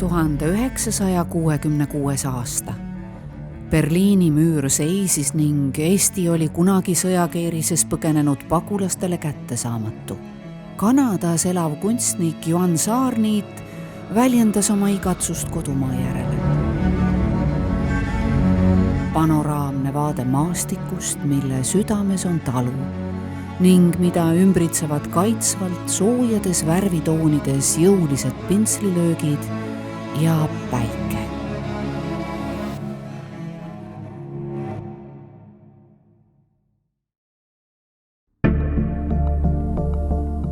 1966. aasta. Berliini müür seisis ning Eesti oli kunagi sõjakeerises põgenenud pagulastele kättesaamatu. Kanadas elav kunstnik Juhan Saarniit väljendas oma igatsust kodumaa järele. Panoraamne vaade maastikust, mille südames on talu ning mida ümbritsevad kaitsvalt soojades värvitoonides jõulised pintslilöögid ja päike.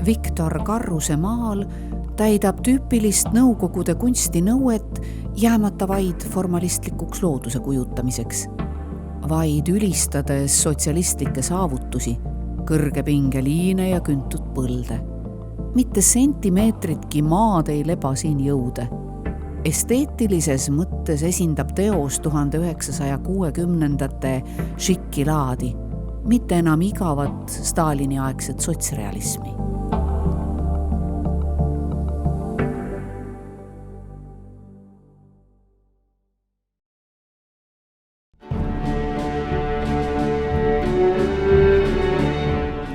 Viktor Karruse maal täidab tüüpilist nõukogude kunstinõuet jäämata vaid formalistlikuks looduse kujutamiseks, vaid ülistades sotsialistlikke saavutusi, kõrgepingeliine ja küntud põlde. Mitte sentimeetritki maad ei leba siin jõude. Esteetilises mõttes esindab teos 1960-ndate šikki laadi, mitte enam igavat Stalini-aegset sotsrealismi.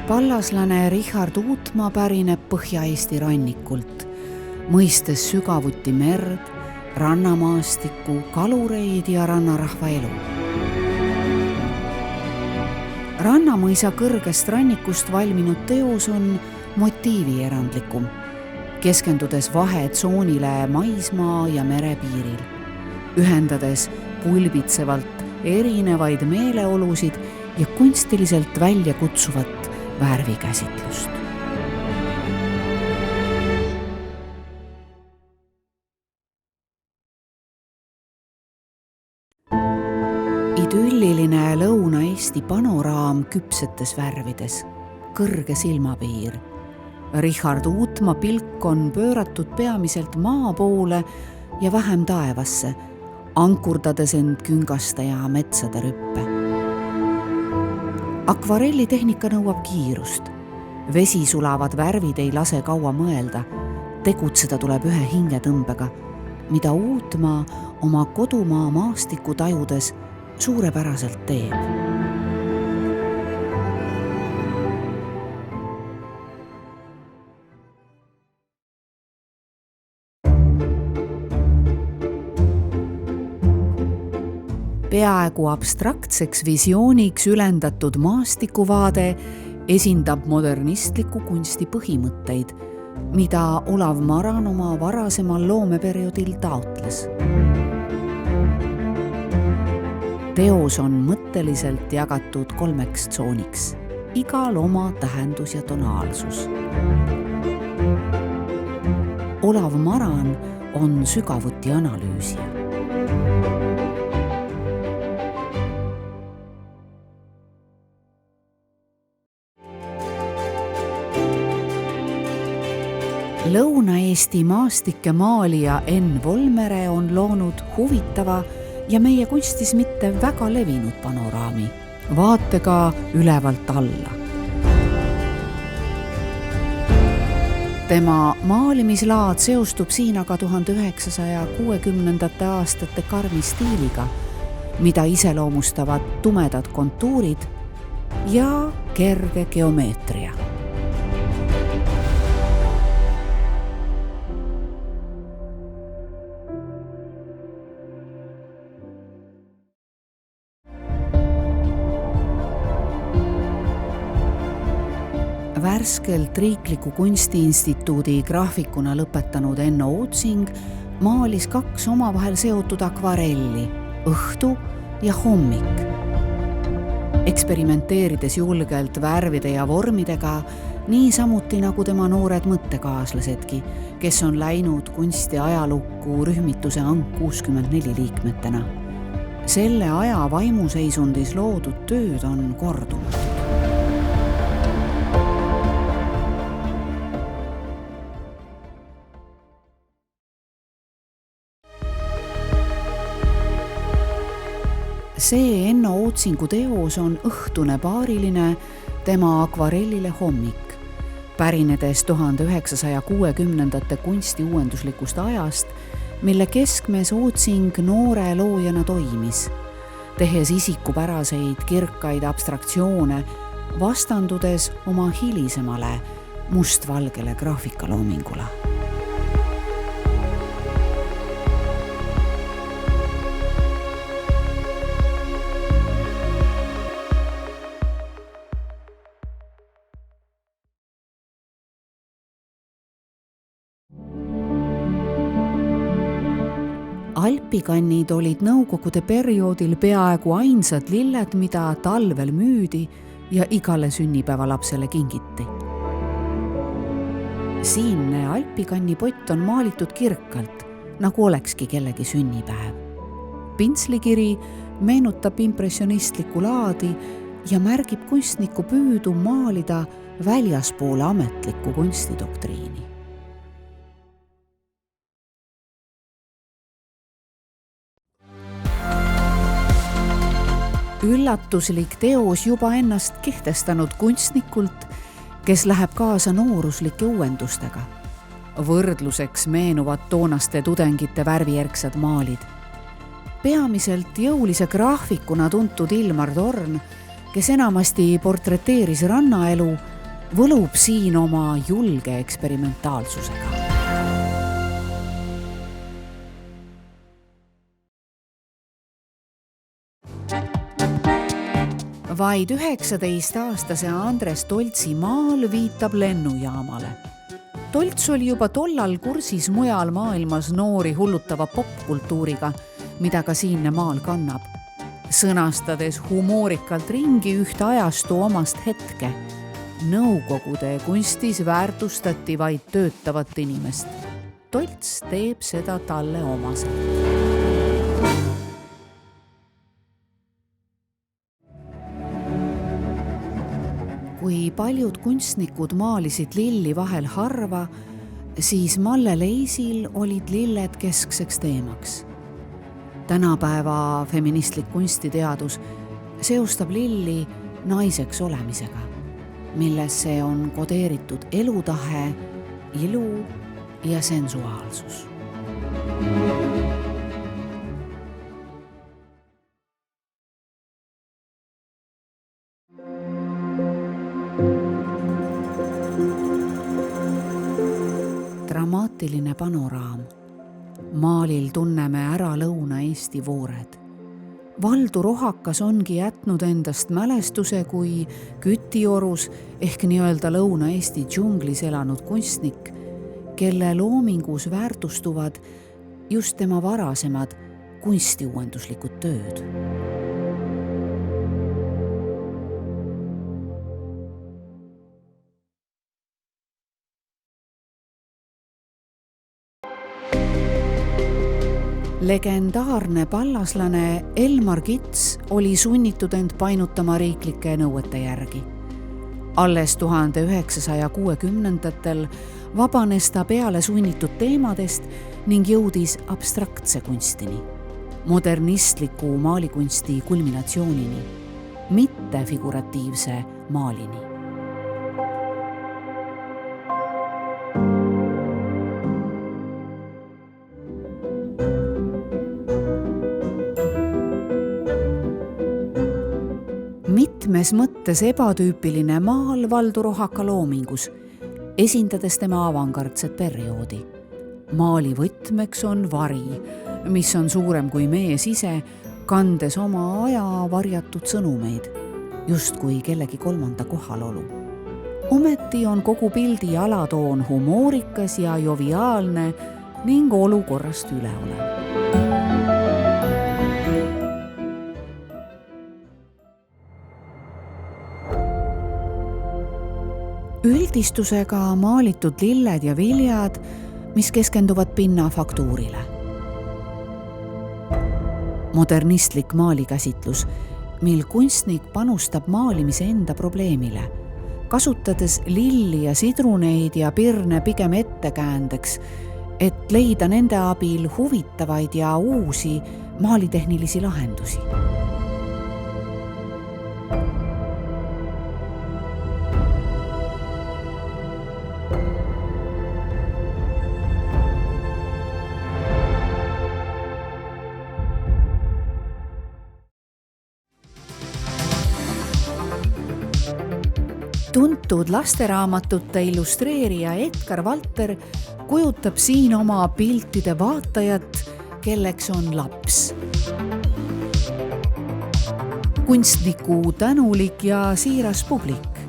Pallaslane Richard Uutmaa pärineb Põhja-Eesti rannikult, mõistes sügavuti merd, rannamaastikku, kalureid ja rannarahva elu. Rannamõisa kõrgest rannikust valminud teos on motiivierandlikum, keskendudes vahetsoonile maismaa ja merepiiril, ühendades pulbitsevalt erinevaid meeleolusid ja kunstiliselt välja kutsuvat värvikäsitlust. Idülliline Lõuna-Eesti panoraam küpsetes värvides, kõrge silmapiir. Richard Uutmaa pilk on pööratud peamiselt maa poole ja vähem taevasse, ankurdades end küngaste ja metsade rüppe. Akvarellitehnika nõuab kiirust. Vesi sulavad värvid ei lase kaua mõelda. Tegutseda tuleb ühe hingetõmbega, mida Uutmaa oma kodumaa maastikku tajudes suurepäraselt teeb. Peaaegu abstraktseks visiooniks ülendatud maastikuvaade esindab modernistliku kunsti põhimõtteid, mida Olav Maran oma varasemal loomeperioodil taotles. Teos on mõtteliselt jagatud 3 tsooniks, igal oma tähendus ja tonaalsus. Olav Maran on sügavuti analüüsija. Lõuna-Eesti maastike maalija Enn Volmere on loonud huvitava ja meie kunstis mitte väga levinud panoraami, vaatega ülevalt alla. Tema maalimislaad seostub siin aga 1960. aastate karmi stiiliga, mida iseloomustavad tumedad kontuurid ja kerge geomeetria. Värskelt Riikliku Kunstiinstituudi graafikuna lõpetanud Enno Ootsing maalis 2 omavahel seotud akvarelli, õhtu ja hommik. Eksperimenteerides julgelt värvide ja vormidega, nii samuti nagu tema noored mõttekaaslasedki, kes on läinud kunsti ajalukku rühmituse Ank 64 liikmetena. Selle aja vaimuseisundis loodud tööd on kordumatud. See Enno Ootsingu teos on õhtune paariline tema akvarellile hommik, pärinedes 1960. kunstiuuenduslikust ajast mille keskmes Ootsing noore loojana toimis, tehes isikupäraseid kirkaid abstraktsioone, vastandudes oma hilisemale mustvalgele graafikaloomingule. Alpikannid olid nõukogude perioodil peaaegu ainsad lilled, mida talvel müüdi ja igale sünnipäevalapsele kingiti. Siinne alpikannipott on maalitud kirkalt, nagu olekski kellegi sünnipäev. Pintslikiri meenutab impressionistlikku laadi ja märgib kunstniku püüdu maalida väljaspoole ametlikku kunstidoktriini. Üllatuslik teos juba ennast kehtestanud kunstnikult, kes läheb kaasa nooruslike uuendustega. Võrdluseks meenuvad toonaste tudengite värvijärgsed maalid. Peamiselt jõulise graafikuna tuntud Ilmar Torn, kes enamasti portreteeris rannaelu, võlub siin oma julge eksperimentaalsusega. Vaid 19-aastase Andres Toltsi maal viitab lennujaamale. Tolts oli juba tollal kursis mujal maailmas noori hullutava popkultuuriga, mida ka siinne maal kannab, sõnastades humoorikalt ringi ühte ajastu omast hetke. Nõukogude kunstis väärtustati vaid töötavat inimest. Tolts teeb seda talle omaselt. Kui paljud kunstnikud maalisid lilli vahel harva, siis Malle Leisil olid lilled keskseks teemaks. Tänapäeva feministlik kunstiteadus seostab lilli naiseks olemisega, millesse on kodeeritud elutahe, ilu ja sensuaalsus. Dramaatiline panoraam. Maalil tunneme ära Lõuna-Eesti voored. Valdu Rohakas ongi jätnud endast mälestuse kui Kütiorus ehk nii-öelda Lõuna-Eesti džunglis elanud kunstnik, kelle loomingus väärtustuvad just tema varasemad kunstiuuenduslikud tööd. Legendaarne pallaslane Elmar Kits oli sunnitud end painutama riiklike nõuete järgi. Alles 1960-ndatel vabanes ta peale sunnitud teemadest ning jõudis abstraktse kunstini, modernistliku maalikunsti kulminatsioonini, mitte figuratiivse maalini. Mitmes mõttes ebatüüpiline maal Valdu Rohaka loomingus, esindades tema avangardset perioodi. Maali võtmeks on vari, mis on suurem kui mees ise, kandes oma aja varjatud sõnumeid, justkui kellegi kolmanda kohalolu. Ometi on kogu pildi alatoon humoorikas ja joviaalne ning olukorrast üleolev. Üldistusega maalitud lilled ja viljad, mis keskenduvad pinna faktuurile. Modernistlik maalikäsitlus, mil kunstnik panustab maalimise enda probleemile, kasutades lilli ja sidruneid ja pirne pigem ettekäändeks, et leida nende abil huvitavaid ja uusi maalitehnilisi lahendusi. tuntud lasteraamatute illustreerija Edgar Valter kujutab siin oma piltide vaatajat, kelleks on laps. Kunstniku tänulik ja siiras publik.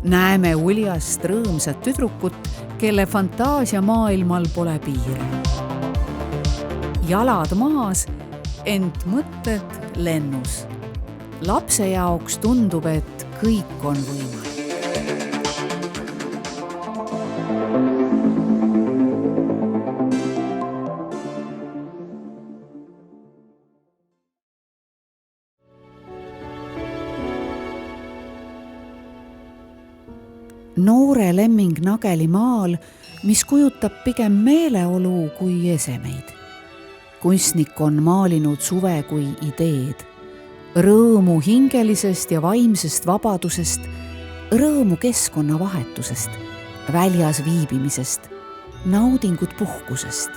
Näeme uljast rõõmsat tüdrukut, kelle fantaasia maailmal pole piire. Jalad maas, ent mõtted lennus. Lapse jaoks tundub, et kõik on võimalik. Noore lemming nageli maal, mis kujutab pigem meeleolu kui esemeid. Kunstnik on maalinud suve kui ideed, rõõmu hingelisest ja vaimsest vabadusest, rõõmu keskkonna vahetusest, väljas viibimisest, naudingut puhkusest.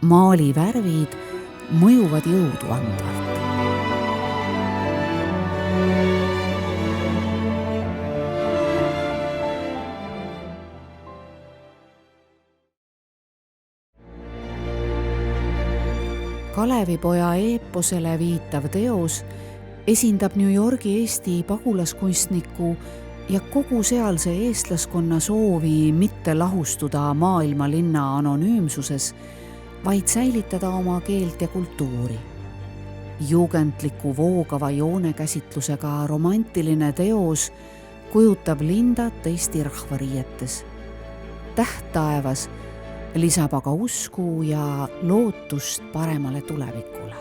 Maali värvid mõjuvad jõudu andvalt. Kalevipoja eeposele viitav teos esindab New Yorgi Eesti pagulaskunstniku ja kogu sealse eestlaskonna soovi mitte lahustuda maailmalinna anonüümsuses, vaid säilitada oma keelt ja kultuuri. Jugendliku voogava joonekäsitlusega romantiline teos kujutab Lindat Eesti rahvariietes. Tähttaevas lisab aga usku ja lootust paremale tulevikule.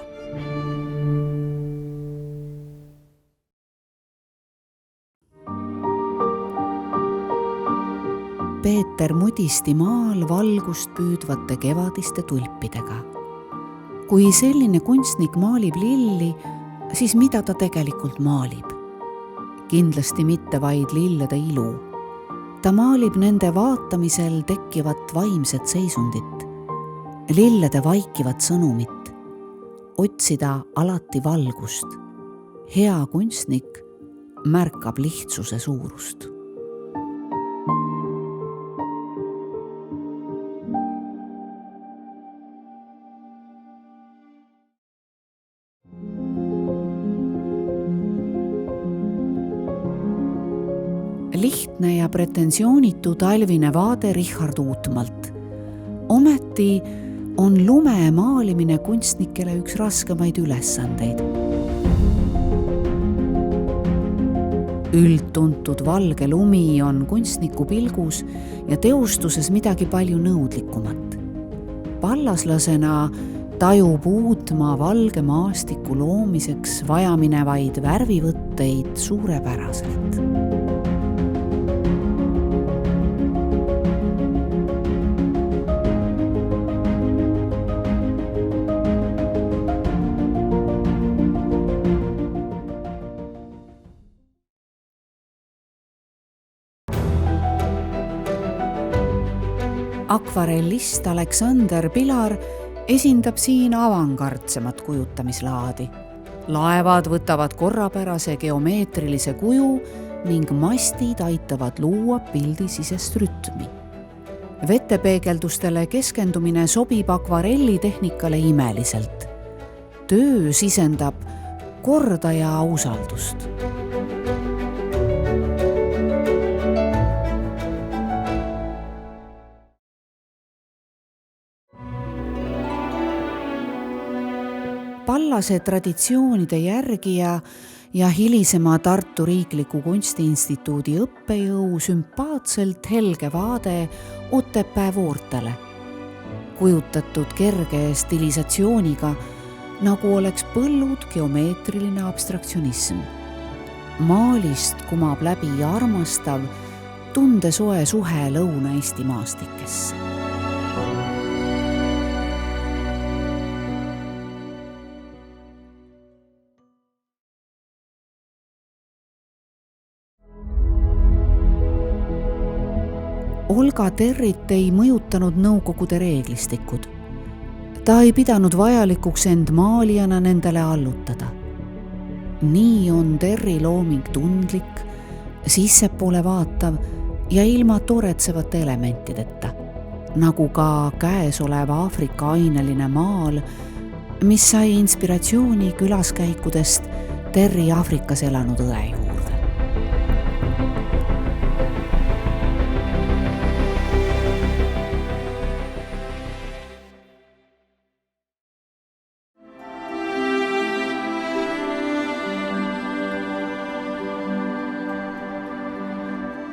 Peeter Mudisti maal valgust püüdvate kevadiste tulpidega. Kui selline kunstnik maalib lilli, siis mida ta tegelikult maalib? Kindlasti mitte vaid lillede ilu. Ta maalib nende vaatamisel tekkivat vaimset seisundit, lillede vaikivat sõnumit, otsida alati valgust. Hea kunstnik märkab lihtsuse suurust. Lihtne ja pretensioonitu talvine vaade Richard Uutmalt. Ometi on lume maalimine kunstnikele üks raskemaid ülesandeid. Üldtuntud valge lumi on kunstniku pilgus ja teostuses midagi palju nõudlikumat. Pallaslasena tajub Uutmaa valge maastiku loomiseks vajaminevaid värvivõtteid suurepäraselt. Akvarellist Aleksander Pilar esindab siin avangardsemat kujutamislaadi. Laevad võtavad korrapärase geomeetrilise kuju ning mastid aitavad luua pildisisest rütmi. Vetepeegeldustele keskendumine sobib akvarellitehnikale imeliselt. Töö sisendab korda ja ausaldust. Pallase traditsioonide järgija ja hilisema Tartu Riikliku Kunstiinstituudi õppejõu sümpaatselt helge vaade Otepää voortele, kujutatud kerge stilisatsiooniga, nagu oleks põllud geomeetriline abstraktsionism. Maalist kumab läbi armastav, tundesoe suhe Lõuna-Eesti maastikesse. Olga Territ ei mõjutanud nõukogude reeglistikud. Ta ei pidanud vajalikuks end maalijana nendele allutada. Nii on Terri looming tundlik, sissepoole vaatav ja ilma tooretsevate elementideta, nagu ka käesolev Aafrika aineline maal, mis sai inspiratsiooni külaskäikudest Terri Aafrikas elanud õe juurde.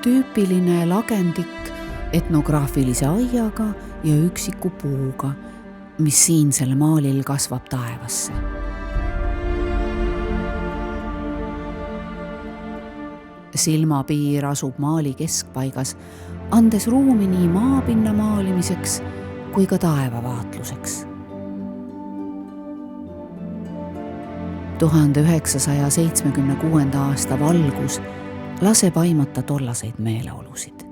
Tüüpiline lagendik etnograafilise aiaga ja üksiku puuga, mis siinsel maalil kasvab taevasse. Silmapiir asub maali keskpaigas, andes ruumi nii maapinna maalimiseks kui ka taevavaatluseks. 1976. aasta valgus laseb aimata tollaseid meeleolusid.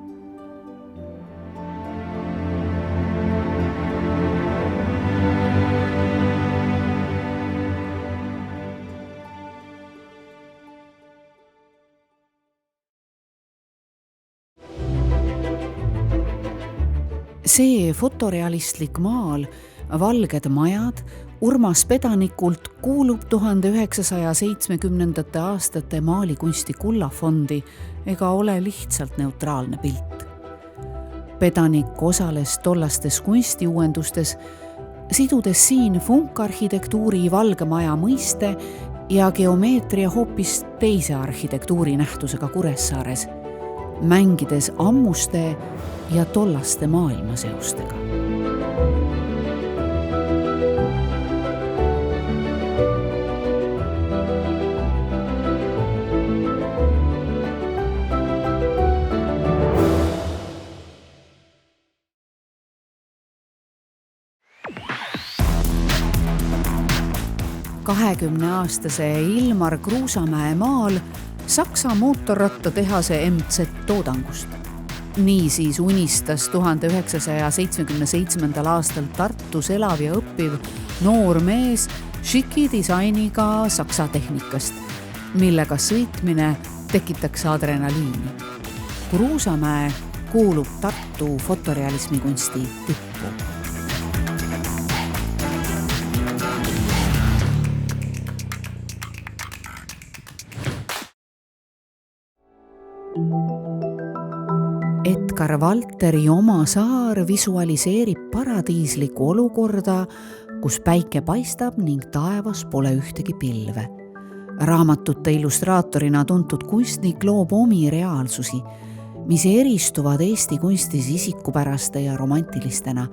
See fotorealistlik maal, valged majad, Urmas Pedanikult kuulub 1970. aastate maalikunsti kullafondi ega ole lihtsalt neutraalne pilt. Pedanik osales tollastes kunstiuuendustes, sidudes siin funkarhitektuuri valge maja mõiste ja geomeetria hoopis teise arhitektuuri nähtusega Kuressaares, mängides ammuste ja tollaste maailmaseostega. aastase Ilmar Kruusamäe maal Saksa mootorrattatehase MZ toodangust. Niisiis unistas 1977. aastal Tartus elav ja õppiv noor mees šiki disainiga Saksa tehnikast, millega sõitmine tekitaks adrenaliini. Kruusamäe kuulub Tartu fotorealismi kunsti tippu. Edgar Valteri Oma saar visualiseerib paradiislikku olukorda, kus päike paistab ning taevas pole ühtegi pilve. Raamatute illustraatorina tuntud kunstnik loob omi reaalsusi, mis eristuvad Eesti kunstis isikupäraste ja romantilistena,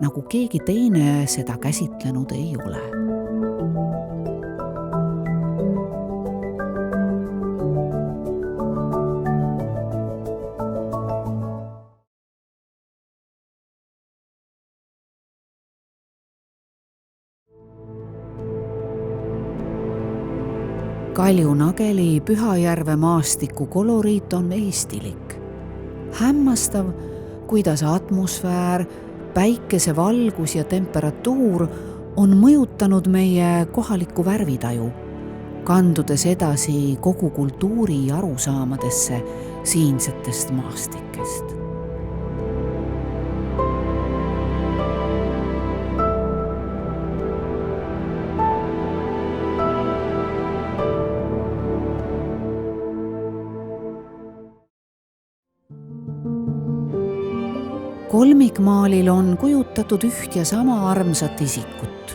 nagu keegi teine seda käsitlenud ei ole. Kalju-Nageli Pühajärve maastiku koloriit on eestilik. Hämmastav, kuidas atmosfäär, päikesevalgus ja temperatuur on mõjutanud meie kohalikku värvitaju, kandudes edasi kogu kultuuri arusaamadesse siinsetest maastikest. Kolmikmaalil on kujutatud üht ja sama armsat isikut,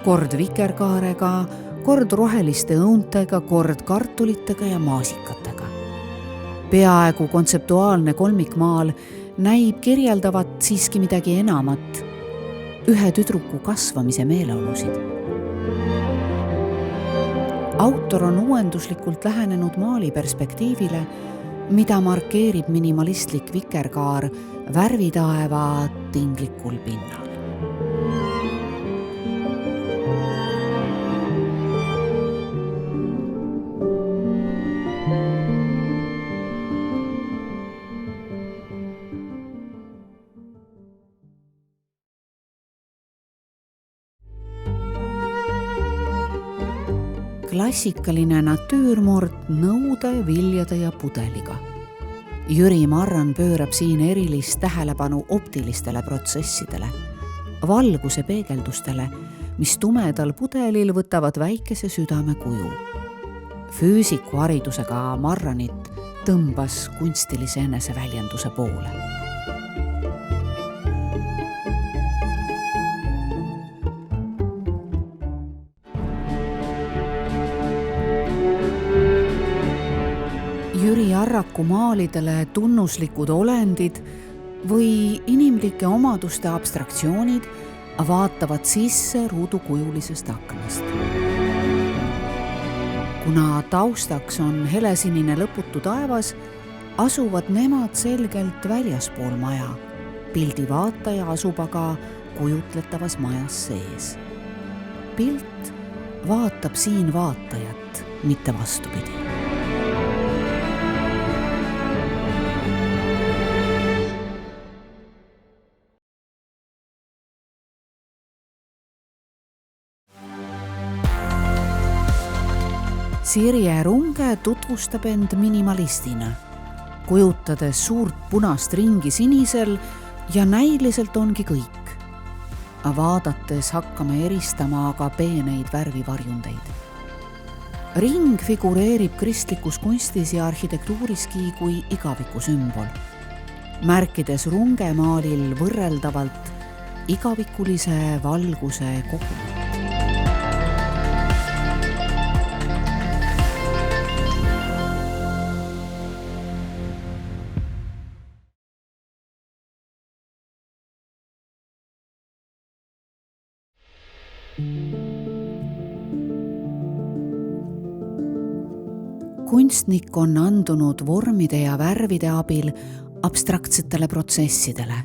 kord vikerkaarega, kord roheliste õuntega, kord kartulitega ja maasikatega. Peaaegu kontseptuaalne kolmikmaal näib kirjeldavat siiski midagi enamat, ühe tüdruku kasvamise meeleolusid. Autor on uuenduslikult lähenenud maali perspektiivile, mida markeerib minimalistlik vikerkaar värvitaeva tinglikul pinnal. Klassikaline natüürmord nõude, viljade ja pudeliga. Jüri Marran pöörab siin erilist tähelepanu optilistele protsessidele, valguse peegeldustele, mis tumedal pudelil võtavad väikese südame kuju. Füüsiku haridusega Marranit tõmbas kunstilise eneseväljenduse poole. Jüri Arraku maalidele tunnuslikud olendid või inimlike omaduste abstraktsioonid vaatavad sisse ruudukujulisest aknast. Kuna taustaks on helesinine lõputu taevas, asuvad nemad selgelt väljaspool maja. Pildi vaataja asub aga kujutletavas majas sees. Pilt vaatab siin vaatajat, mitte vastupidi. Sirje Runge tutvustab end minimalistina, kujutades suurt punast ringi sinisel ja näiliselt ongi kõik. Vaadates hakkame eristama aga peeneid värvivarjundeid. Ring figureerib kristlikus kunstis ja arhitektuuriski kui igaviku sümbol, märkides Runge maalil võrreldavalt igavikulise valguse kogumit. Kunstnik on andunud vormide ja värvide abil abstraktsetele protsessidele,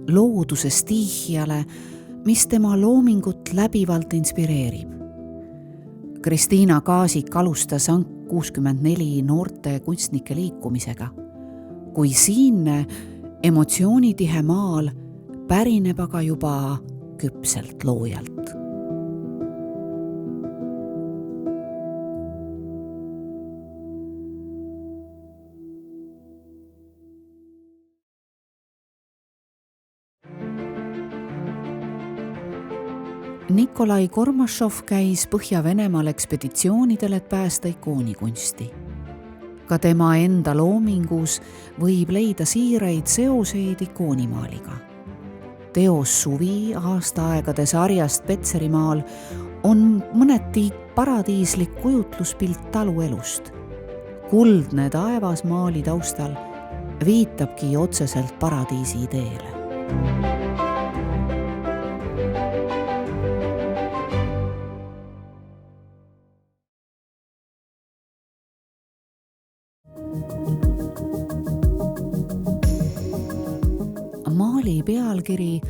looduse stiihiale, mis tema loomingut läbivalt inspireerib. Kristiina Kaasik alustas Ank 64 noorte kunstnike liikumisega, kui siinne emotsioonitihe maal pärineb aga juba küpselt loojalt. Nikolai Kormašov käis Põhja-Venemaal ekspeditsioonidel, et päästa ikoonikunsti. Ka tema enda loomingus võib leida siireid seoseid ikoonimaaliga. Teos Suvi aastaaegade sarjast Petserimaal on mõneti paradiislik kujutluspilt taluelust. Kuldne taevas maali taustal viitabki otseselt paradiisi ideele. Maali pealkiri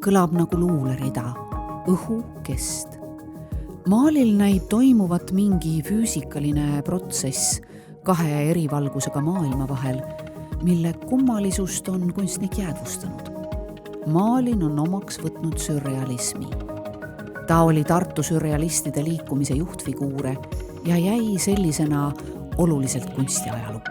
kõlab nagu luulerida, õhukest. Maalil näib toimuvat mingi füüsikaline protsess kahe erivalgusega maailma vahel, mille kummalisust on kunstnik jäädvustanud. Maalin on omaks võtnud sürrealismi. Ta oli Tartu sürrealistide liikumise juhtfiguure ja jäi sellisena oluliselt kunstiajalukku.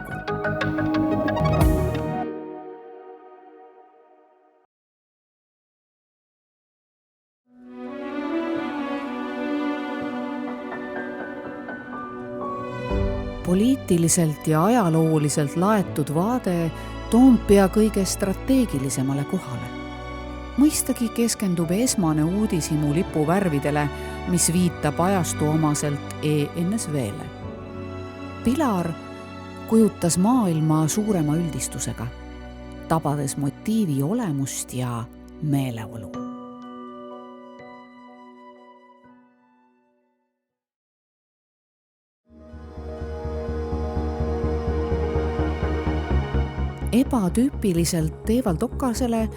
Poliitiliselt ja ajalooliselt laetud vaade Toompea kõige strateegilisemale kohale. Mõistagi keskendub esmane uudishimu lipu värvidele, mis viitab ajastu omaselt ENSV-le. Pilar kujutas maailma suurema üldistusega, tabades motiivi olemust ja meeleolu. Ebatüüpiliselt Teeval Tokasele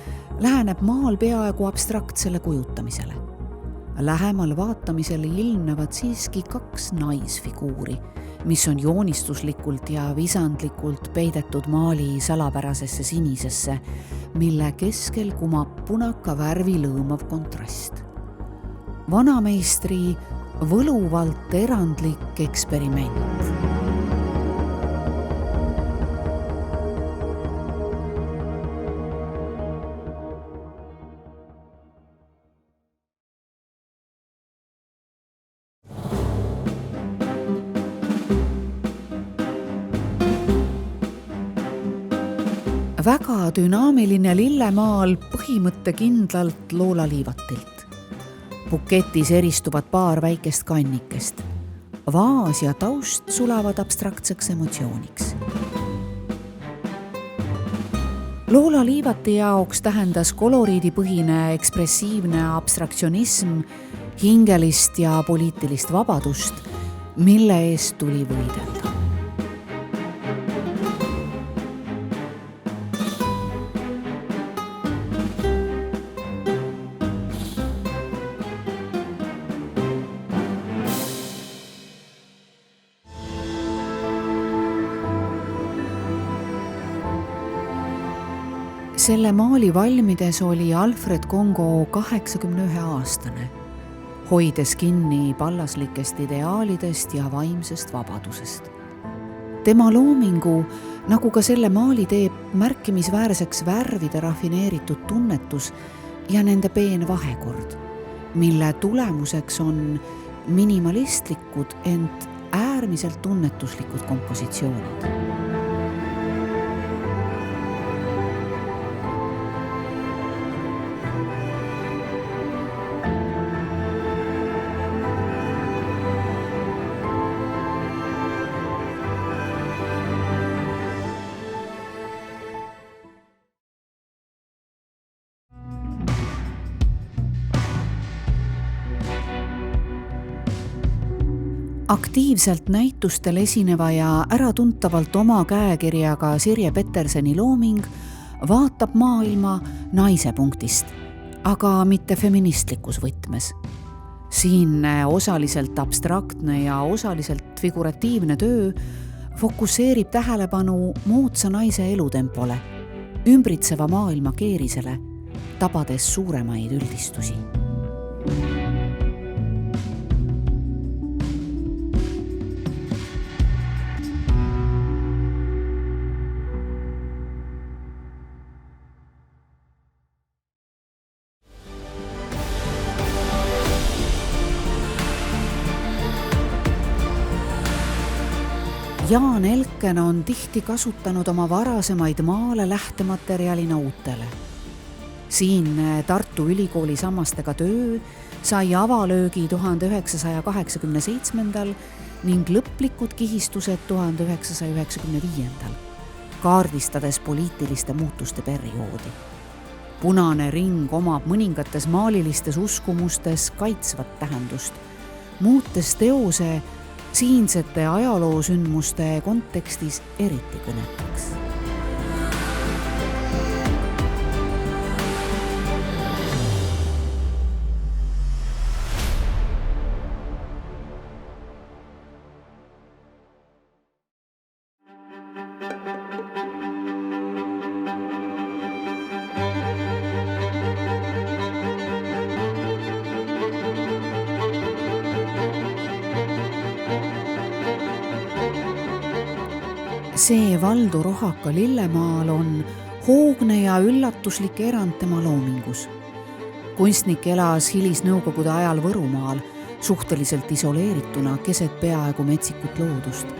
läheneb maal peaaegu abstraktsele kujutamisele. Lähemal vaatamisel ilmnevad siiski kaks naisfiguuri, mis on joonistuslikult ja visandlikult peidetud maali salapärasesse sinisesse, mille keskel kumab punaka värvi lõõmav kontrast. Vanameistri võluvalt erandlik eksperiment. väga dünaamiline lillemaal põhimõttekindlalt loolaliivatilt. Buketis eristuvad paar väikest kannikest. Vaas ja taust sulavad abstraktseks emotsiooniks. Loolaliivati jaoks tähendas koloriidipõhine ekspressiivne abstraktsionism hingelist ja poliitilist vabadust, mille eest tuli võidelda. Selle maali valmides oli Alfred Kongo 81-aastane, hoides kinni pallaslikest ideaalidest ja vaimsest vabadusest. Tema loomingu, nagu ka selle maali, teeb märkimisväärseks värvide rafineeritud tunnetus ja nende peen vahekord, mille tulemuseks on minimalistlikud, ent äärmiselt tunnetuslikud kompositsioonid. Aktiivselt näitustel esineva ja äratuntavalt oma käekirjaga Sirje Peterseni looming vaatab maailma naise punktist, aga mitte feministlikus võtmes. Siinne osaliselt abstraktne ja osaliselt figuratiivne töö fokusseerib tähelepanu moodsa naise elutempole, ümbritseva maailma keerisele, tabades suuremaid üldistusi. Jaan Elken on tihti kasutanud oma varasemaid maale lähtematerjalina uutele. Siinne Tartu Ülikooli sammastega töö sai avalöögi 1987. ning lõplikud kihistused 1995. kaardistades poliitiliste muutuste perioodi. Punane ring omab mõningates maalilistes uskumustes kaitsvat tähendust, muutes teose siinsete ajaloosündmuste kontekstis eriti kõnetaks. See Valdo Rohaka lillemaal on hoogne ja üllatuslik erand tema loomingus. Kunstnik elas hilisnõukogude ajal Võrumaal, suhteliselt isoleerituna keset peaaegu metsikut loodust,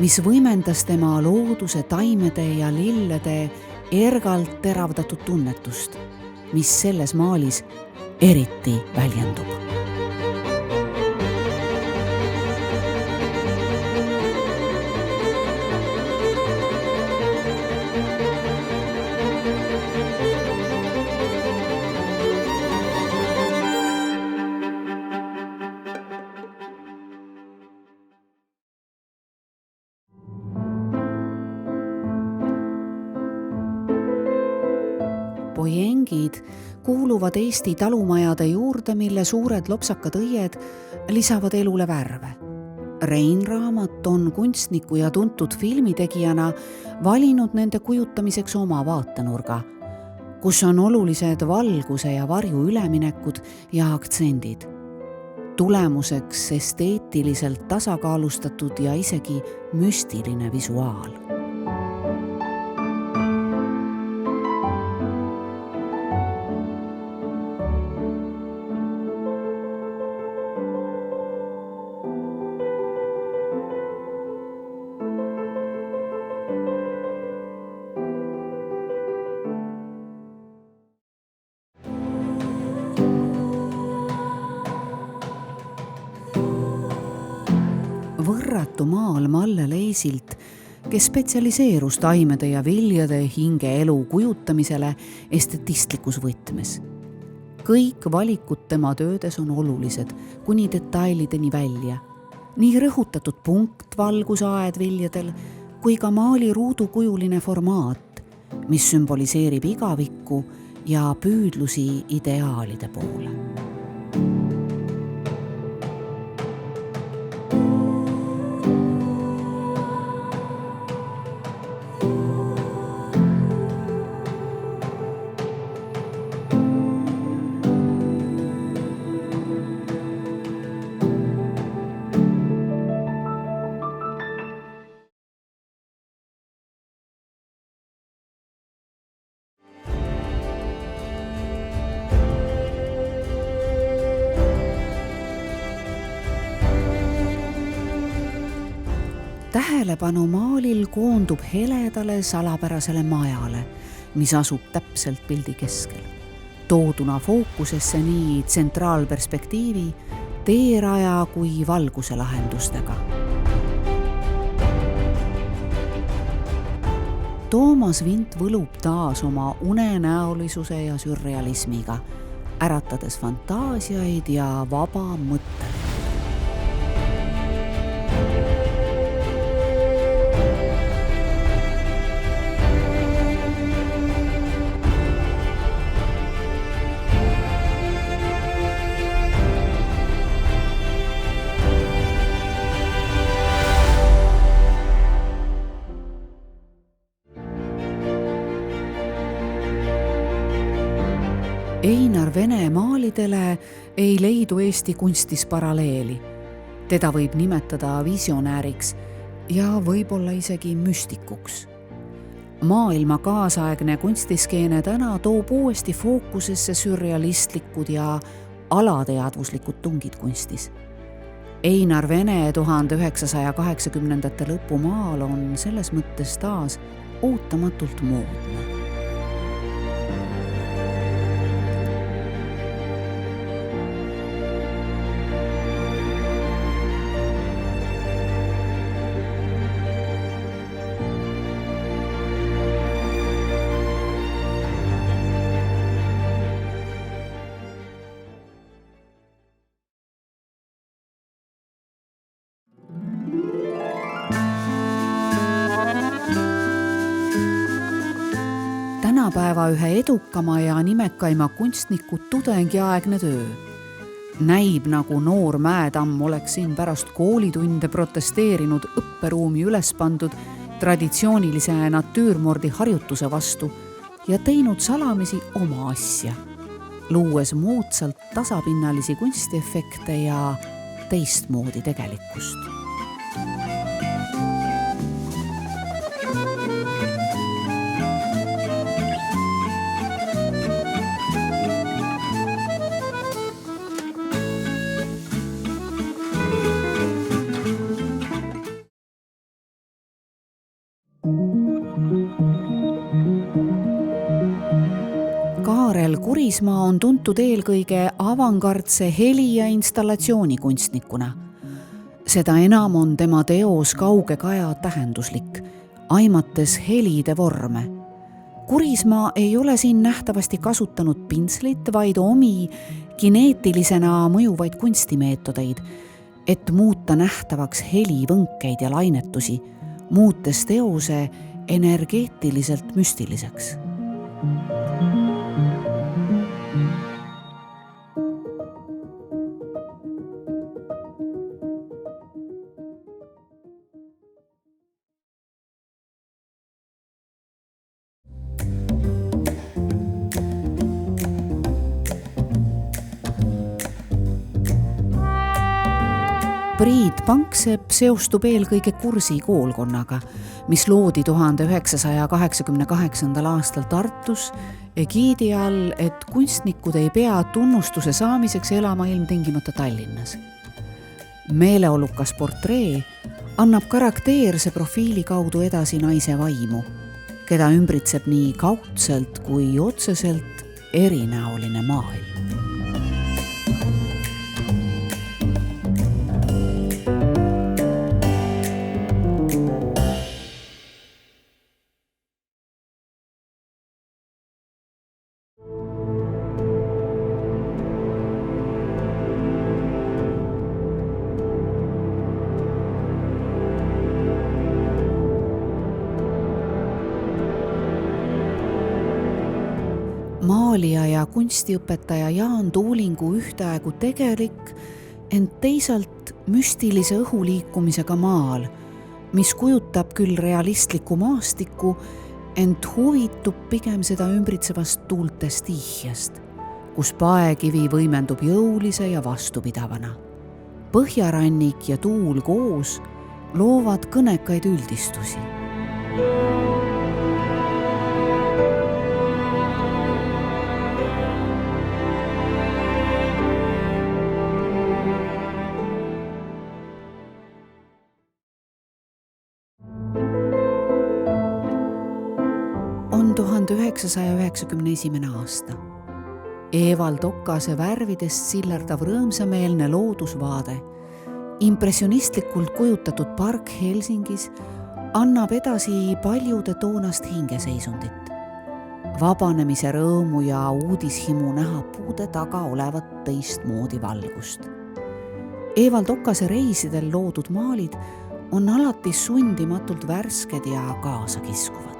mis võimendas tema looduse, taimede ja lillede ergalt teravdatud tunnetust, mis selles maalis eriti väljendub. Pojengid kuuluvad Eesti talumajade juurde, mille suured lopsakad õied lisavad elule värve. Rein Raamat on kunstniku ja tuntud filmitegijana valinud nende kujutamiseks oma vaatenurga, kus on olulised valguse ja varju üleminekud ja aktsendid. Tulemuseks esteetiliselt tasakaalustatud ja isegi müstiline visuaal. Tartu maal Malle Leesilt, kes spetsialiseerus taimede ja viljade hingeelu kujutamisele estetistlikus võtmes. Kõik valikud tema töödes on olulised, kuni detailideni välja. Nii rõhutatud punktvalgusaed viljadel, kui ka maali ruudukujuline formaat, mis sümboliseerib igavikku ja püüdlusi ideaalide poole. Tähelepanu maalil koondub heledale salapärasele majale, mis asub täpselt pildi keskel. Tooduna fookusesse nii tsentraalperspektiivi, teeraja kui valguse lahendustega. Toomas Vint võlub taas oma unenäolisuse ja sürrealismiga, äratades fantaasiaid ja vaba mõtteid. Einar Vene maalidele ei leidu Eesti kunstis paralleeli. Teda võib nimetada visionääriks ja võib-olla isegi müstikuks. Maailma kaasaegne kunstiskeene täna toob uuesti fookusesse sürrealistlikud ja alateadvuslikud tungid kunstis. Einar Vene 1980. lõpu maal on selles mõttes taas ootamatult moodne. Tänapäeva ühe edukama ja nimekaima kunstniku tudengiaegne töö. Näib nagu noor Mäetamm oleks siin pärast koolitunde protesteerinud õpperuumi üles pandud traditsioonilise natüürmordi harjutuse vastu ja teinud salamisi oma asja, luues moodsalt tasapinnalisi kunstiefekte ja teistmoodi tegelikkust. Kaarel Kurismaa on tuntud eelkõige avangardse heli- ja installatsioonikunstnikuna. Seda enam on tema teos kauge kaja tähenduslik, aimates helide vorme. Kurismaa ei ole siin nähtavasti kasutanud pintslit, vaid omi kineetilisena mõjuvaid kunstimeetodeid, et muuta nähtavaks helivõnkeid ja lainetusi, muutes teose energeetiliselt müstiliseks. Priit Panksepp seostub eelkõige Kursi koolkonnaga, mis loodi 1988. aastal Tartus egiidi all, et kunstnikud ei pea tunnustuse saamiseks elama ilmtingimata Tallinnas. Meeleolukas portree annab karakteerse profiili kaudu edasi naise vaimu, keda ümbritseb nii kaudselt kui otseselt erinäoline maailm. maalija ja kunstiõpetaja Jaan Tuulingu ühtaegu tegelik, ent teisalt müstilise õhuliikumisega maal, mis kujutab küll realistlikku maastikku, ent huvitub pigem seda ümbritsevast tuulte stiihiast, kus paekivi võimendub jõulise ja vastupidavana. Põhjarannik ja tuul koos loovad kõnekaid üldistusi. On 1991. aasta. Evald Okase värvidest sillerdav rõõmsameelne loodusvaade, impressionistlikult kujutatud park Helsingis annab edasi paljude toonast hingeseisundit. Vabanemise rõõmu ja uudishimu näha puude taga olevat teistmoodi valgust. Evald Okase reisidel loodud maalid on alati sundimatult värsked ja kaasakiskuvad.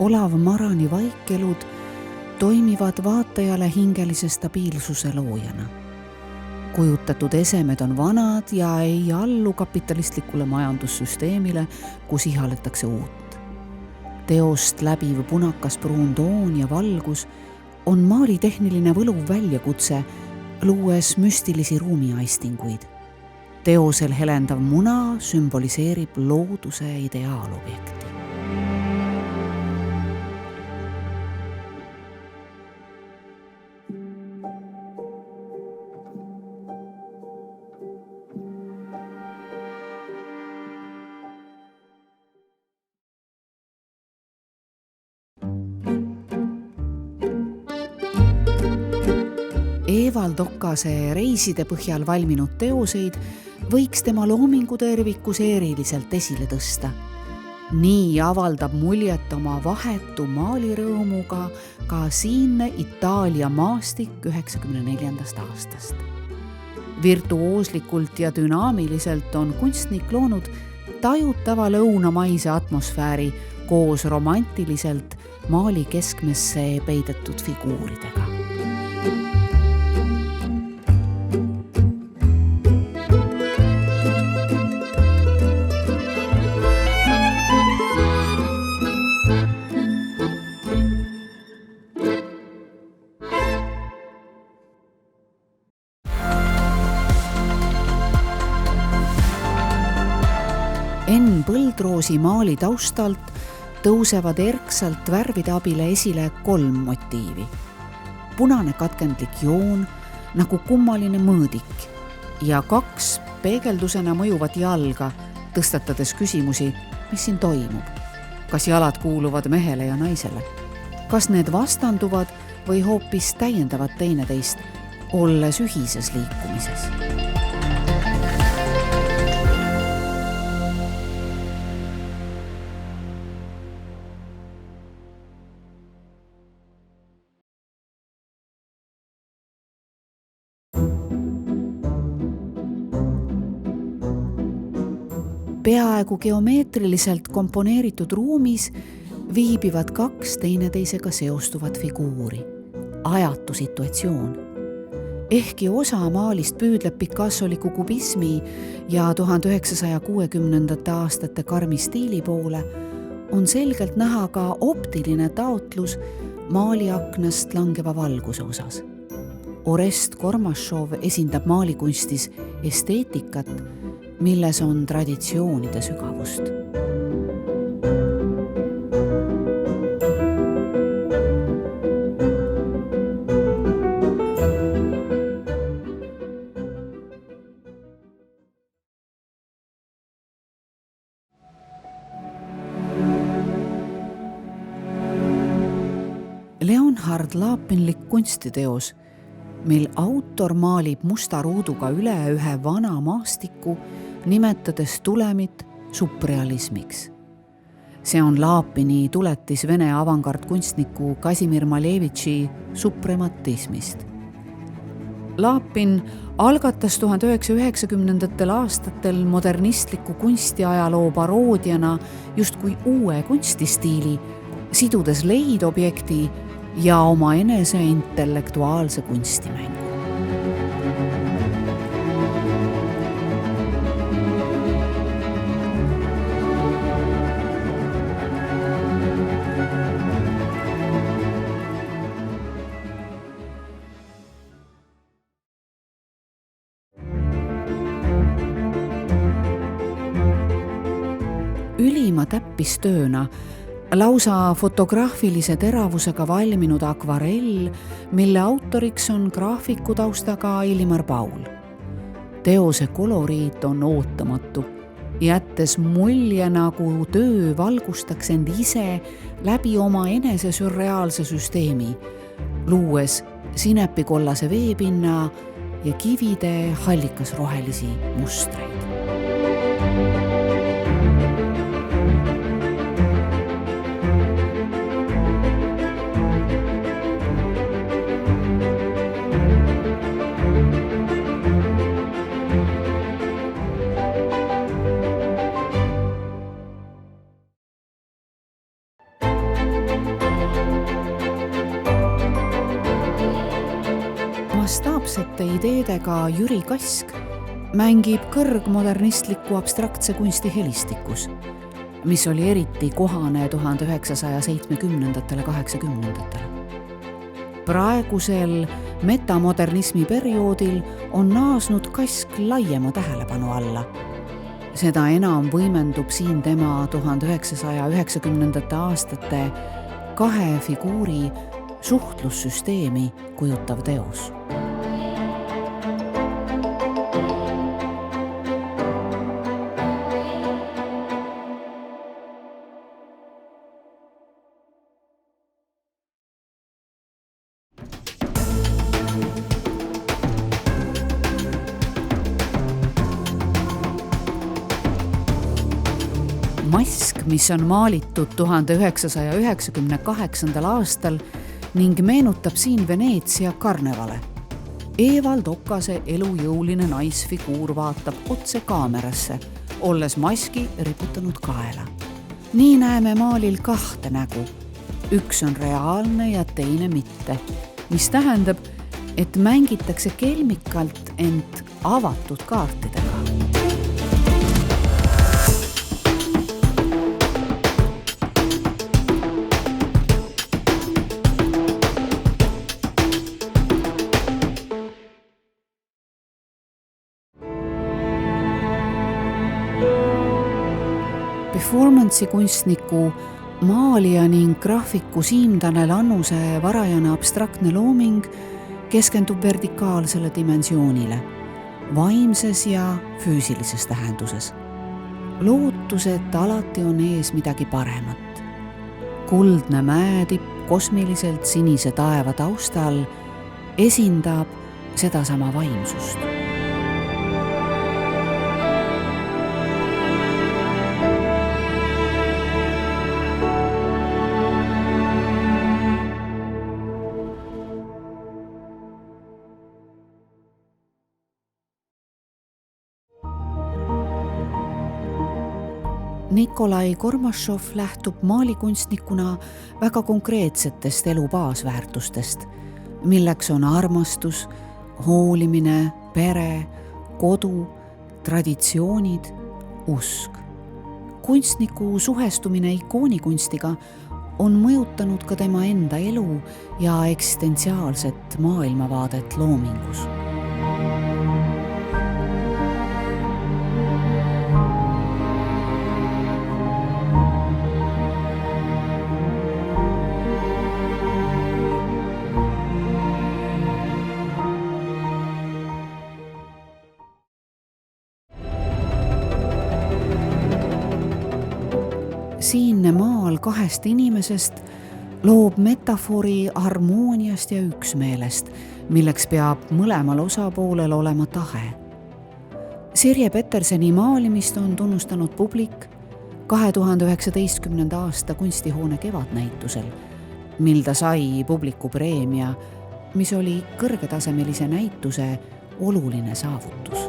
Olav Marani vaikelud toimivad vaatajale hingelise stabiilsuse loojana. Kujutatud esemed on vanad ja ei allu kapitalistlikule majandussüsteemile, kus ihaletakse uut. Teost läbiv punakas pruun toon ja valgus on maalitehniline võluv väljakutse, luues müstilisi ruumiaistinguid. Teosel helendav muna sümboliseerib looduse ideaalobjekti. Evald Okase reiside põhjal valminud teoseid võiks tema loomingu tervikus eriliselt esile tõsta. Nii avaldab muljet oma vahetu maalirõõmuga ka siinne Itaalia maastik 1994. aastast. Virtuooslikult ja dünaamiliselt on kunstnik loonud tajutava lõunamaise atmosfääri koos romantiliselt maali keskmesse peidetud figuuridega. Enn Põldroosi maali taustalt tõusevad erksalt värvide abile esile 3 motiivi. Punane katkendlik joon nagu kummaline mõõdik ja 2 peegeldusena mõjuvat jalga, tõstatades küsimusi, mis siin toimub. Kas jalad kuuluvad mehele ja naisele? Kas need vastanduvad või hoopis täiendavad teineteist, olles ühises liikumises? Peaaegu geomeetriliselt komponeeritud ruumis viibivad 2 teineteisega seostuvat figuuri. Ajatu situatsioon. Ehkki osa maalist püüdleb picassoliku kubismi ja 1960. aastate karmi stiili poole, on selgelt näha ka optiline taotlus maaliaknast langeva valguse osas. Orest Kormašov esindab maalikunstis esteetikat, milles on traditsioonide sügavust. Leonhard Lapinlik kunstiteos, mil autor maalib musta ruuduga üle ühe vana maastiku, nimetades tulemit subrealismiks. See on Lapini tuletis Vene avangardkunstniku Kasimir Malevitši suprematismist. Lapin algatas 1990. aastatel modernistliku kunstiajaloo paroodiana justkui uue kunstistiili, sidudes leidobjekti ja oma enese intellektuaalse kunstimängu. Ülima täppistööna, lausa fotograafilise teravusega valminud akvarell, mille autoriks on graafikutaustaga Ilmar Paul. Teose koloriit on ootamatu, jättes mulje nagu töö valgustaks end ise läbi oma enese sürreaalse süsteemi, luues sinepikollase veepinna ja kivide hallikasrohelisi mustreid. Mastaapsete ideedega Jüri Kask mängib kõrgmodernistliku abstraktse kunsti helistikus, mis oli eriti kohane 1970–80. Praegusel metamodernismi perioodil on naasnud Kask laiema tähelepanu alla. Seda enam võimendub siin tema 1990. aastate kahe figuuri suhtlussüsteemi kujutav teos. Mask, mis on maalitud 1998. aastal ning meenutab siin Veneetsia karnevale. Evald Okase elujõuline naisfiguur vaatab otse kaamerasse, olles maski riputanud kaela. Nii näeme maalil kahte nägu. Üks on reaalne ja teine mitte, mis tähendab, et mängitakse kelmikalt, ent avatud kaartidega. Performance'i kunstniku, maalija ning graafiku Siim Tanel Annuse varajane abstraktne looming keskendub vertikaalsele dimensioonile, vaimses ja füüsilises tähenduses. Lootus, et alati on ees midagi paremat. Kuldne mäetipp kosmiliselt sinise taeva taustal esindab sedasama vaimsust. Nikolai Kormašov lähtub maalikunstnikuna väga konkreetsetest elu baasväärtustest, milleks on armastus, hoolimine, pere, kodu, traditsioonid, usk. Kunstniku suhestumine ikoonikunstiga on mõjutanud ka tema enda elu ja eksistentsiaalset maailmavaadet loomingus. Siinne maal kahest inimesest loob metafori harmooniast ja üksmeelest, milleks peab mõlemal osapoolel olema tahe. Sirje Peterseni maalimist on tunnustanud publik 2019. aasta kunstihoone kevadnäitusel, mil ta sai publiku preemia, mis oli kõrgetasemelise näituse oluline saavutus.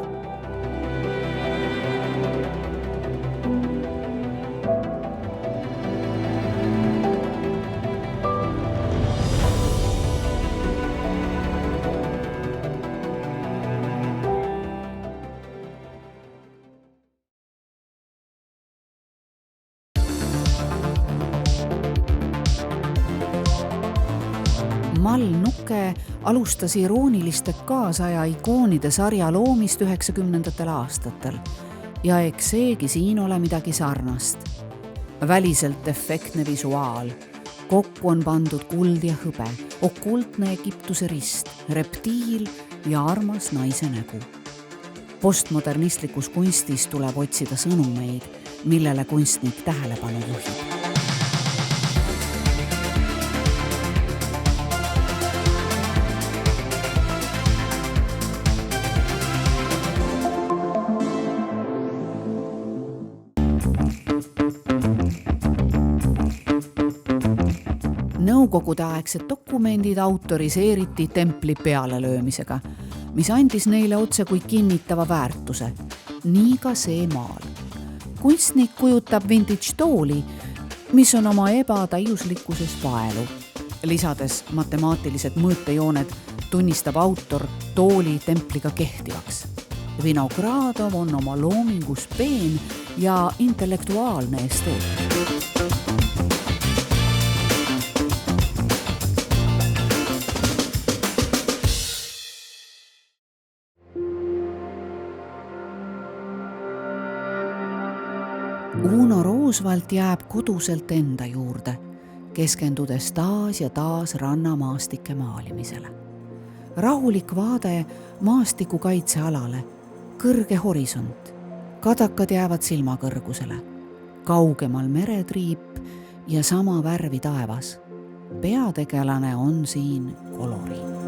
Mall Nuke alustas irooniliste kaasaja ikoonide sarja loomist 90. aastatel ja eks seegi siin ole midagi sarnast. Väliselt efektne visuaal, kokku on pandud kuld ja hõbe, okultne Egiptuse rist, reptiil ja armas naise nägu. Postmodernistlikus kunstis tuleb otsida sõnumeid, millele kunstnik tähelepanu juhib. Nõukogudeaegsed dokumendid autoriseeriti templi pealelöömisega, mis andis neile otse kui kinnitava väärtuse. Nii ka see maal. Kunstnik kujutab vintage tooli, mis on oma ebatäiuslikkuses vaelu. Lisades matemaatilised mõõtejooned tunnistab autor tooli templiga kehtivaks. Vinogradov on oma loomingus peen ja intellektuaalne esteet. Uno Roosvalt jääb koduselt enda juurde, keskendudes taas ja taas rannamaastike maalimisele. Rahulik vaade maastikukaitsealale, kõrge horisont, kadakad jäävad silmakõrgusele, kaugemal meretriip ja sama värvi taevas. Peategelane on siin koloriit.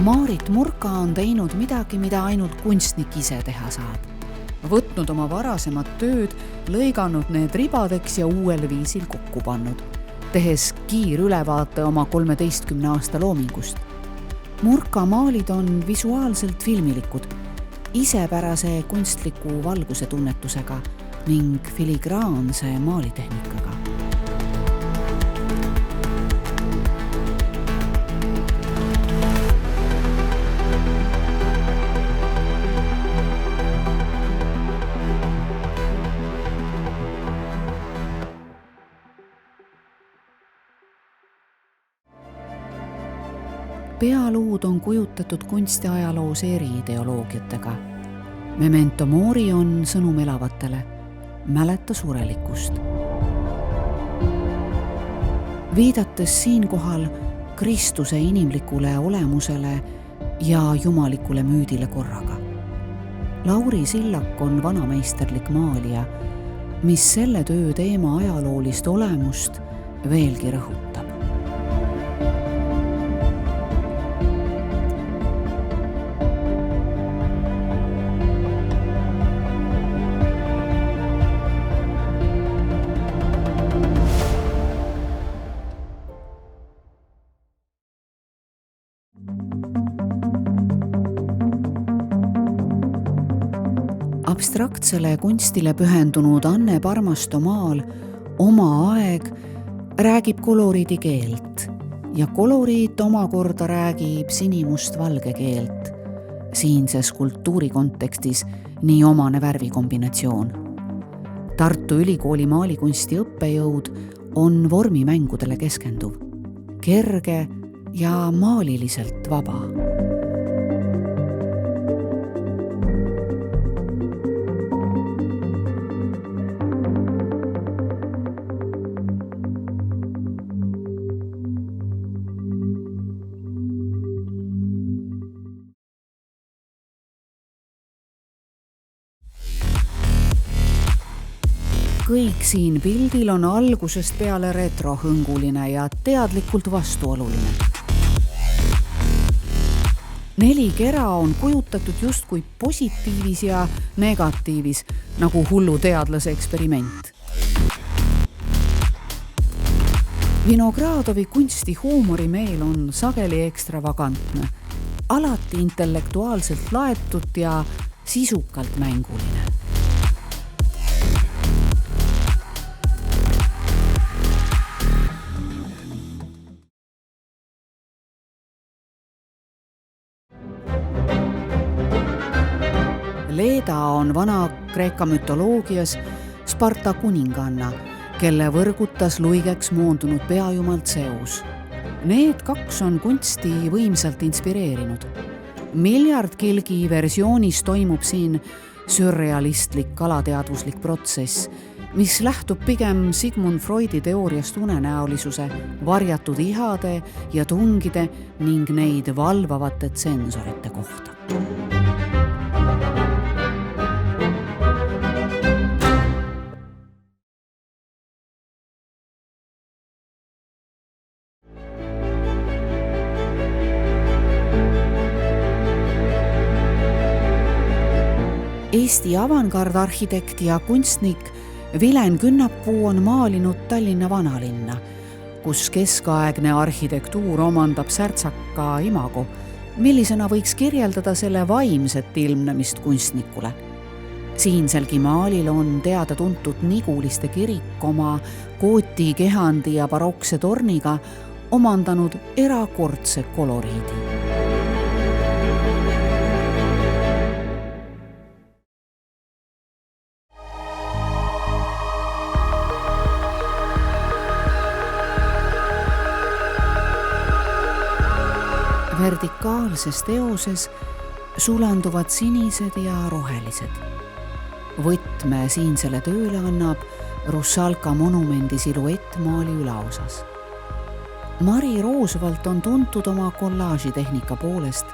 Maarit Murka on teinud midagi, mida ainult kunstnik ise teha saab. Võtnud oma varasemad tööd, lõiganud need ribadeks ja uuel viisil kokku pannud, tehes kiirülevaate oma 13 aasta loomingust. Murka maalid on visuaalselt filmilikud, isepärase kunstliku valguse tunnetusega ning filigraanse maalitehnikaga. Pealuud on kujutatud kunstiajaloos eri ideoloogiatega. Memento mori on sõnum elavatele, mäleta surelikkust. Viidates siinkohal Kristuse inimlikule olemusele ja jumalikule müüdile korraga. Lauri Sillak on vanameisterlik maalija, mis selle töö teema ajaloolist olemust veelgi rõhutab. Abstraktsele kunstile pühendunud Anne Parmasto maal Oma aeg räägib koloriidi keelt ja koloriit omakorda räägib sinimust-valge keelt. Siinses kultuuri kontekstis nii omane värvikombinatsioon. Tartu Ülikooli maalikunsti õppejõud on vormimängudele keskenduv, kerge ja maaliliselt vaba. kõik siin pildil on algusest peale retrohõnguline ja teadlikult vastuoluline. 4 kera on kujutatud justkui positiivis ja negatiivis, nagu hullu teadlase eksperiment. Vinogradovi kunsti huumorimeel on sageli ekstravagantne, alati intellektuaalselt laetud ja sisukalt mänguline. Leda on Vana-Kreeka mütoloogias Sparta kuninganna, kelle võrgutas luigeks moondunud peajumal Zeus. Need 2 on kunsti võimsalt inspireerinud. Miljardkilgi versioonis toimub siin sürrealistlik alateadvuslik protsess, mis lähtub pigem Sigmund Freudi teooriast unenäolisuse, varjatud ihade ja tungide ning neid valvavate tsensorite kohta. Eesti avantgardarhitekt ja kunstnik Vilen Künnapuu on maalinud Tallinna vanalinna, kus keskaegne arhitektuur omandab särtsaka imago, millisena võiks kirjeldada selle vaimset ilmnemist kunstnikule. Siinselgi maalil on teada-tuntud Niguliste kirik oma gooti kehandi ja barokse torniga omandanud erakordse koloriidi. Vertikaalses teoses sulanduvad sinised ja rohelised. Võtme siinsele tööle annab Russalka monumendi siluett maali ülaosas. Mari Roosvalt on tuntud oma kollaažitehnika poolest,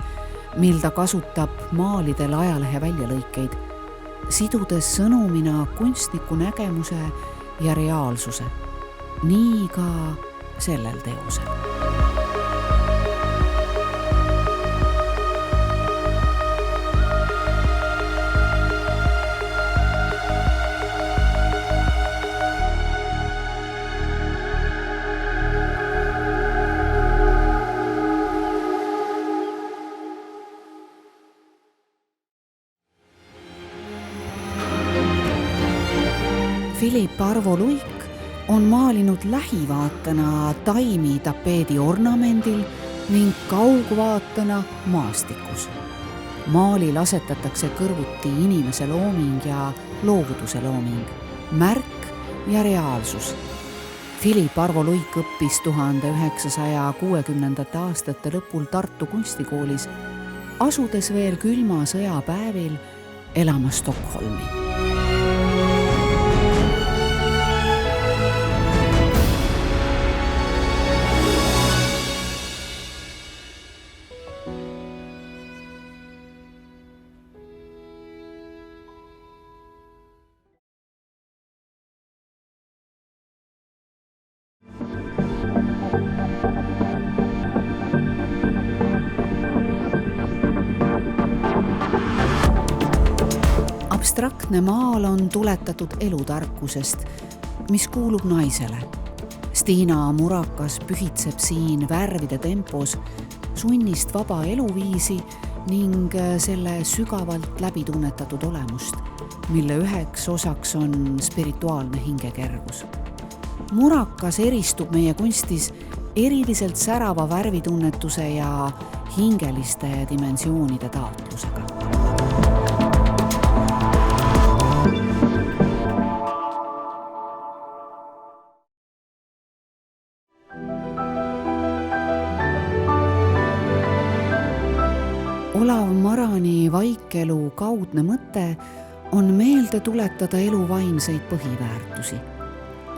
mil ta kasutab maalidel ajalehe väljalõikeid, sidudes sõnumina kunstniku nägemuse ja reaalsuse. Nii ka sellel teosel. Philipp Arvo Luik on maalinud lähivaatena taimi tapeedi ornamendil ning kaugvaatena maastikus. Maalil asetatakse kõrvuti inimese looming ja looduse looming, märk ja reaalsus. Philipp Arvo Luik õppis 1960. aastate lõpul Tartu kunstikoolis, asudes veel külma sõja päevil elama Stockholmi. Abstraktne maal on tuletatud elutarkusest, mis kuulub naisele. Stiina Murakas pühitseb siin värvide tempos sunnist vaba eluviisi ning selle sügavalt läbitunnetatud olemust, mille üheks osaks on spirituaalne hingekergus. Murakas eristub meie kunstis eriliselt särava värvitunnetuse ja hingeliste dimensioonide taotlusega. Olav Marani vaikelu kaudne mõte on meelde tuletada elu vaimseid põhiväärtusi,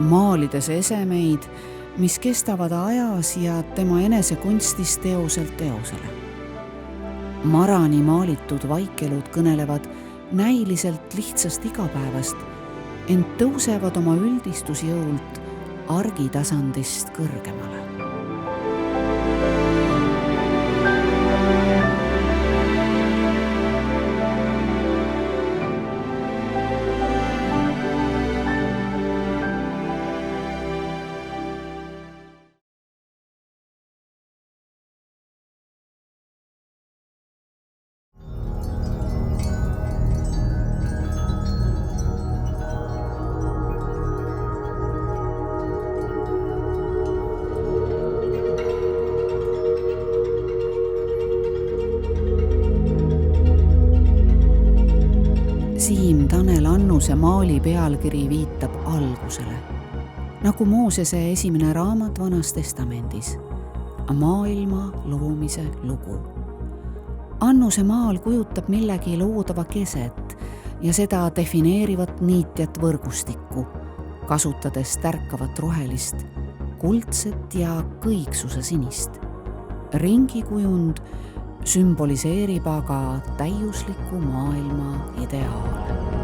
maalides esemeid, mis kestavad ajas ja tema enese kunstist teoselt teosele. Marani maalitud vaikelud kõnelevad näiliselt lihtsast igapäevast, ent tõusevad oma üldistusjõult argitasandist kõrgemale. Siim Tanel Annuse maali pealkiri viitab algusele, nagu Moosese esimene raamat Vanas Testamendis, maailma loomise lugu. Annuse maal kujutab millegi loodava keset ja seda defineerivat niitjat võrgustikku, kasutades tärkavat rohelist, kuldset ja kõiksuse sinist. Ringikujund sümboliseerib aga täiusliku maailma ideaale.